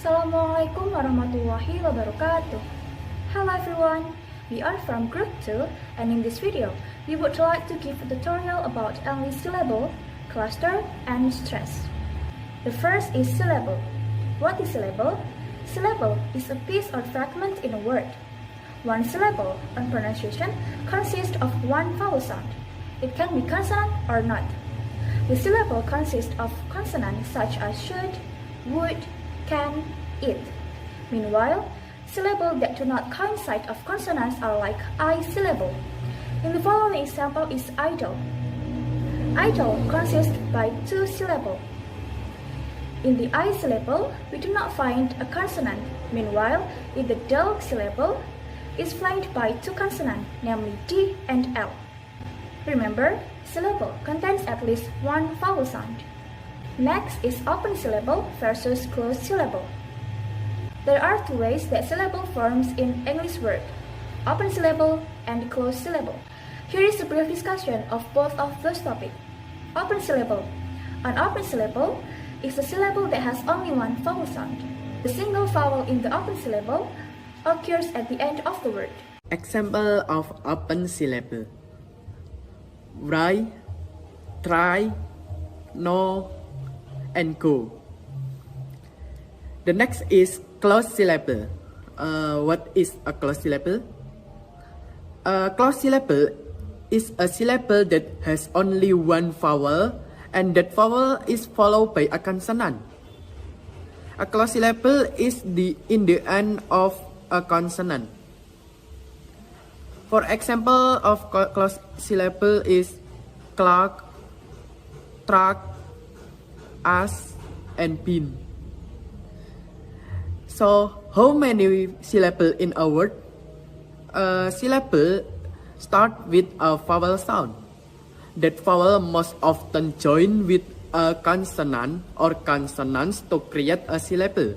Assalamualaikum warahmatullahi wabarakatuh. Hello everyone, we are from Group 2 and in this video, we would like to give a tutorial about English syllable, cluster, and stress. The first is syllable. What is syllable? Syllable is a piece or fragment in a word. One syllable on pronunciation consists of one vowel sound. It can be consonant or not. The syllable consists of consonants such as should, would, can, it. Meanwhile, syllables that do not coincide of consonants are like I syllable. In the following example is idol. Idol consists by two syllables. In the I syllable, we do not find a consonant. Meanwhile, in the dal syllable, is flanked by two consonants, namely D and L. Remember, syllable contains at least one vowel sound. Next is open syllable versus closed syllable. There are two ways that syllable forms in English word, open syllable and closed syllable. Here is a brief discussion of both of those topics. Open syllable. An open syllable is a syllable that has only one vowel sound. The single vowel in the open syllable occurs at the end of the word. Example of open syllable: write, try, know, and go. The next is closed syllable. What is a closed syllable? A closed syllable is a syllable that has only one vowel and that vowel is followed by a consonant. A closed syllable is in the end of a consonant. For example of closed syllable is clock, truck, as, and been. So, how many syllables in a word? A syllable starts with a vowel sound. That vowel most often join with a consonant or consonants to create a syllable.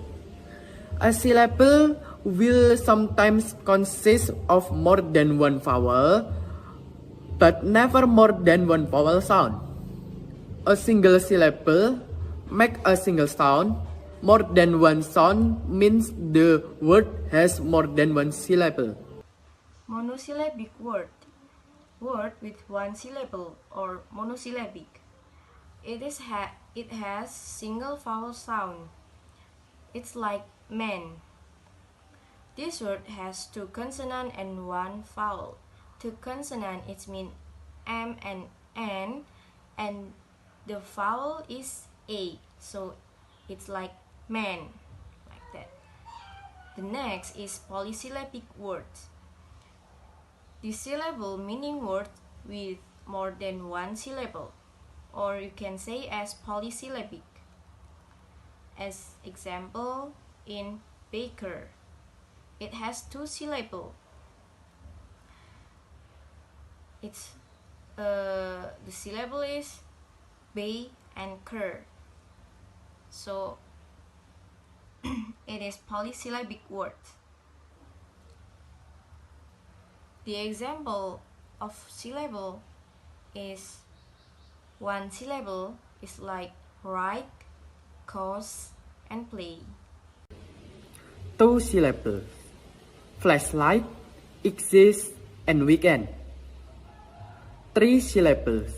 A syllable will sometimes consist of more than one vowel, but never more than one vowel sound. A single syllable make a single sound. More than one sound means the word has more than one syllable. Monosyllabic word. Word with one syllable or monosyllabic. It has single vowel sound. It's like man. This word has two consonant and one vowel. Two consonant it means M and N, and the vowel is A, so it's like man, like that. The next is polysyllabic words. The syllable meaning word with more than one syllable, or you can say as polysyllabic. As example, in baker, it has two syllables. The syllable is bay and cur. So it is polysyllabic word. The example of syllable is one syllable is like write, cause, and play. Two syllables: flashlight, exist, and weekend. Three syllables: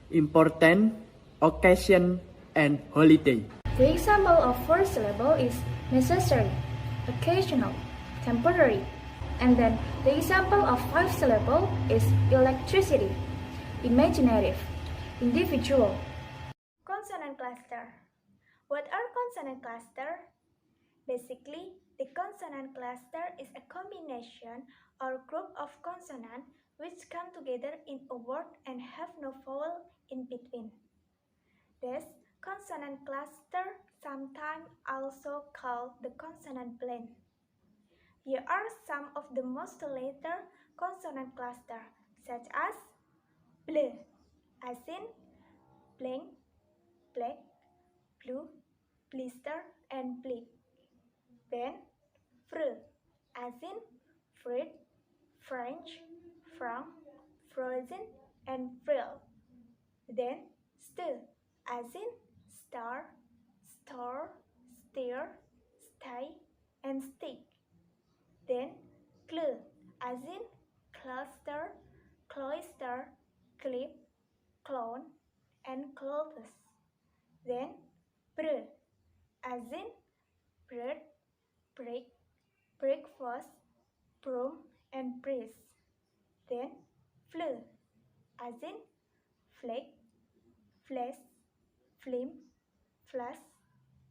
important, occasion, and holiday. The example of four syllable is necessary, occasional, temporary. And then the example of five syllable is electricity, imaginative, individual. Consonant cluster. What are consonant cluster? Basically, the consonant cluster is a combination or group of consonants which come together in a word and have no vowel in between. Thus, consonant cluster, sometimes also called the consonant blend. Here are some of the most later consonant cluster, such as ble, as in blank, black, blue, blister, and bleed. Then fr, as in fruit, French, from, frozen, and frill. Then st, as in star, store, steer, stay, and stick. Then cl, as in cluster, cloister, clip, clone, and clothes. Then pr, as in bread, break, breakfast, broom, and breeze. Then fl, as in flag, flash, flame, flash,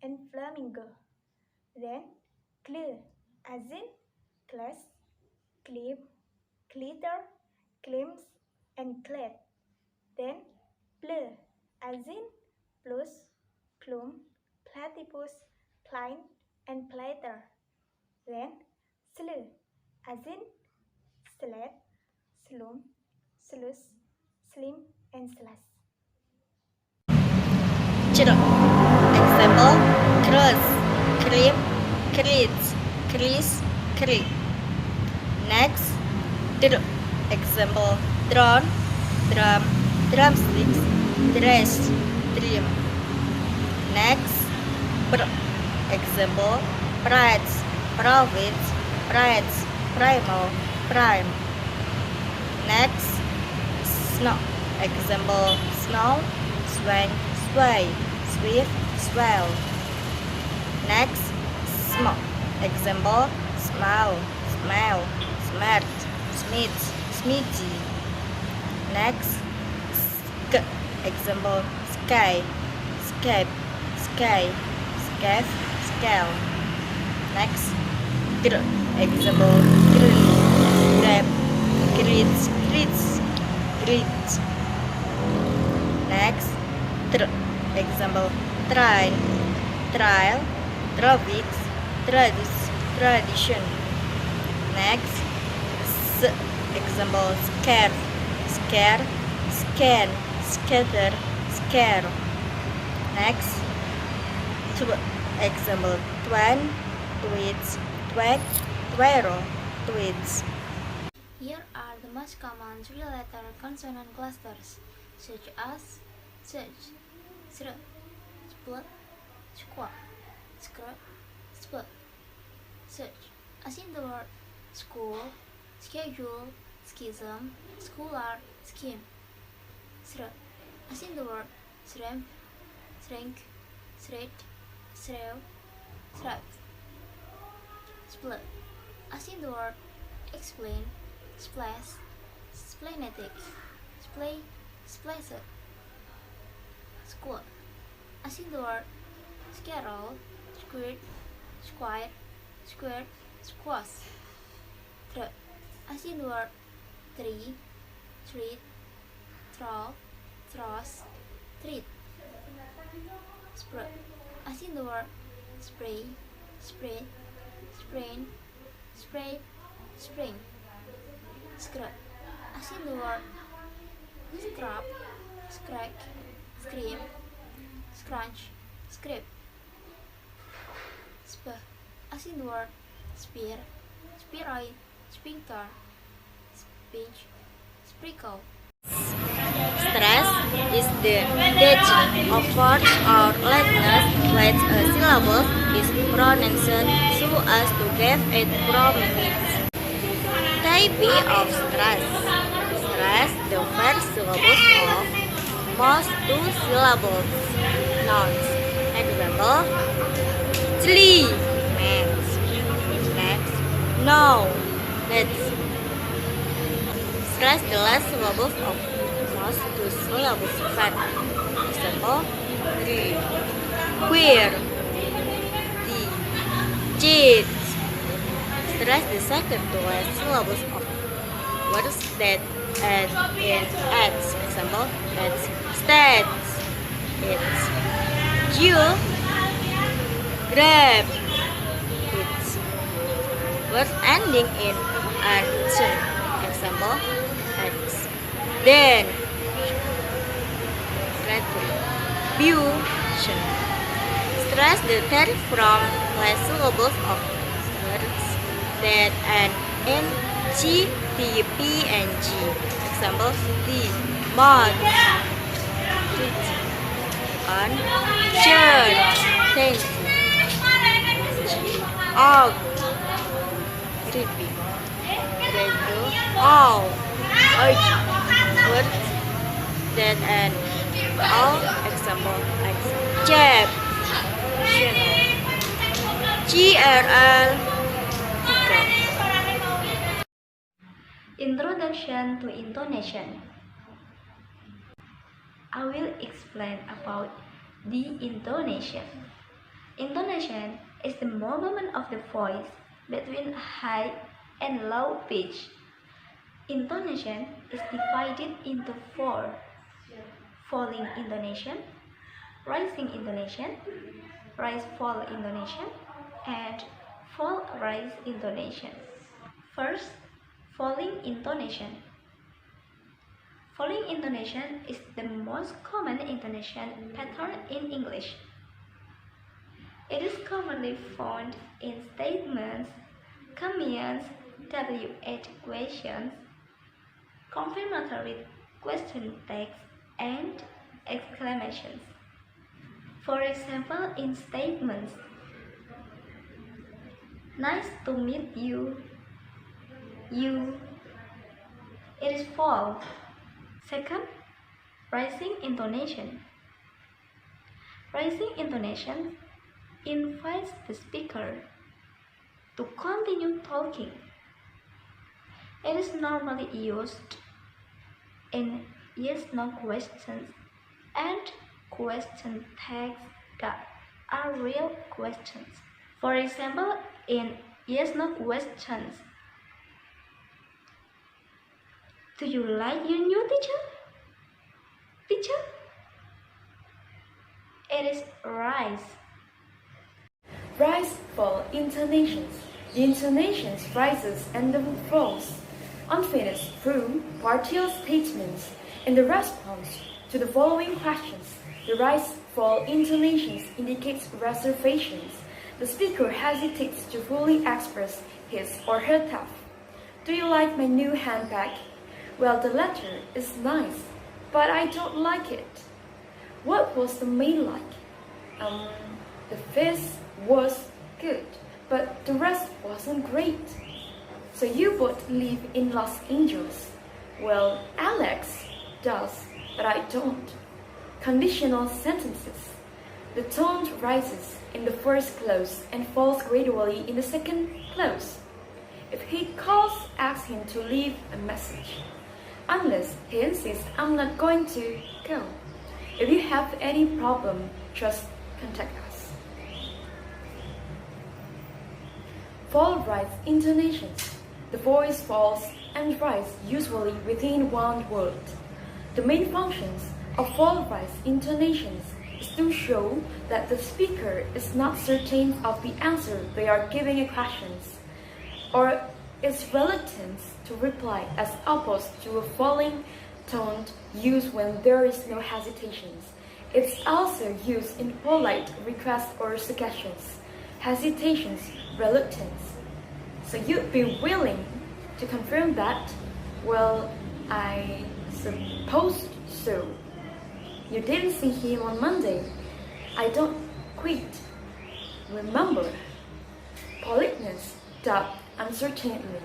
and flamingo. Then clear, as in class, clip, glitter, glimpse, and clad. Then plur, as in plus, plume, platypus, plane, and platter. Then slur, as in slab, slum, sluice, slim, and slash. Example: cross, cream, crease, crease, creep. Next, example: drone, drum, drumsticks, dress, dream. Next, example: prides, profits, prides, primal, prime. Next, snow. Example: snow, swank, sway, swift, swell. Next, smoke. Example: smile, smell, smart, smith, smithy. Next, example: sky, scape, sky, scape, scale. Next, example: grill, grab, grits, grits, grits. Next, example: train, trial, tropics, tradition. Next, example: scare, scare, scan, scatter, scare. Next, example: twan, tweets, twag, twirl, tweets. Here are the most common three-letter consonant clusters, such as search, sr, split, squat, scrub, split. Search, as in the word school, schedule, schism, scholar, scheme. Sr, as in the word shrimp, shrink, shred, shrew, shroud. Split, as in the word explain, splash, splenetic, splay, splasher. Squat, as in the word scarrow, squirt, squire, squirt, squash. Thread, as in the word tree, treat, throw, throws, treat. Spread, as in the word spray, spread, sprain, spray, spring. Scrub, as in the word scrub, scratch, scream, scrunch, scrape. Spur, as in the word spear, spheroid, sphincter, spinch, sprinkle. Stress is the detaching of force or lightness when a syllable is pronounced so as to give it prominence. Type of stress. Stress the first syllables of most two syllables nouns. Example: chili, means. Next, no, that's. Stress the last syllables of most two syllables fat. Example: queer, cheat. Stress the second to last syllables of words that end in "ats." Example: that's, stats, it's, you, grab, it's. Words ending in "ation." Example: X, then, retribution. Stress the third from last syllables of words that end in G, T, P, and G. Example: the, month, on, church. Thank you. out. Repeat. Radio, all. Urgent. Words that end. All. Example. Jab. GRL. Introduction to intonation. I will explain about the intonation. Intonation is the movement of the voice between high and low pitch. Intonation is divided into four: falling intonation, rising intonation, rise-fall intonation, and fall-rise intonation. First, falling intonation. Falling intonation is the most common intonation pattern in English. It is commonly found in statements, commands, WH questions, confirmatory question text, and exclamations. For example, in statements, nice to meet you, it is fall. Second, rising intonation. Rising intonation invites the speaker to continue talking. It is normally used in yes-no questions and question tags that are real questions. For example, in yes-no questions, do you like your new teacher? Teacher? It is rise. Rise, fall intonations. The intonations rises and then falls, unfinished through partial statements. In the response to the following questions, the rise, fall intonations indicates reservations. The speaker hesitates to fully express his or her thought. Do you like my new handbag? Well, the latter is nice, but I don't like it. What was the meal like? The fish was good, but the rest wasn't great. So you both live in Los Angeles? Well, Alex does, but I don't. Conditional sentences. The tone rises in the first clause and falls gradually in the second clause. If he calls, ask him to leave a message. Unless he insists, I'm not going to go. If you have any problem, just contact us. Fall-rise intonations. The voice falls and rises usually within one word. The main functions of fall-rise intonations is to show that the speaker is not certain of the answer they are giving a question, or is reluctant to reply, as opposed to a falling tone used when there is no hesitation. It's also used in polite requests or suggestions. Hesitations, reluctance. So you'd be willing to confirm that? Well, I suppose so. You didn't see him on Monday. I don't quit. Remember, politeness, doubt, uncertainty.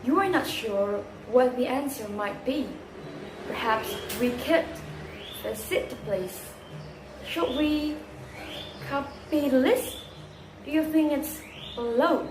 You are not sure what the answer might be. Perhaps we could visit the place. Should we copy the list? Do you think it's a load?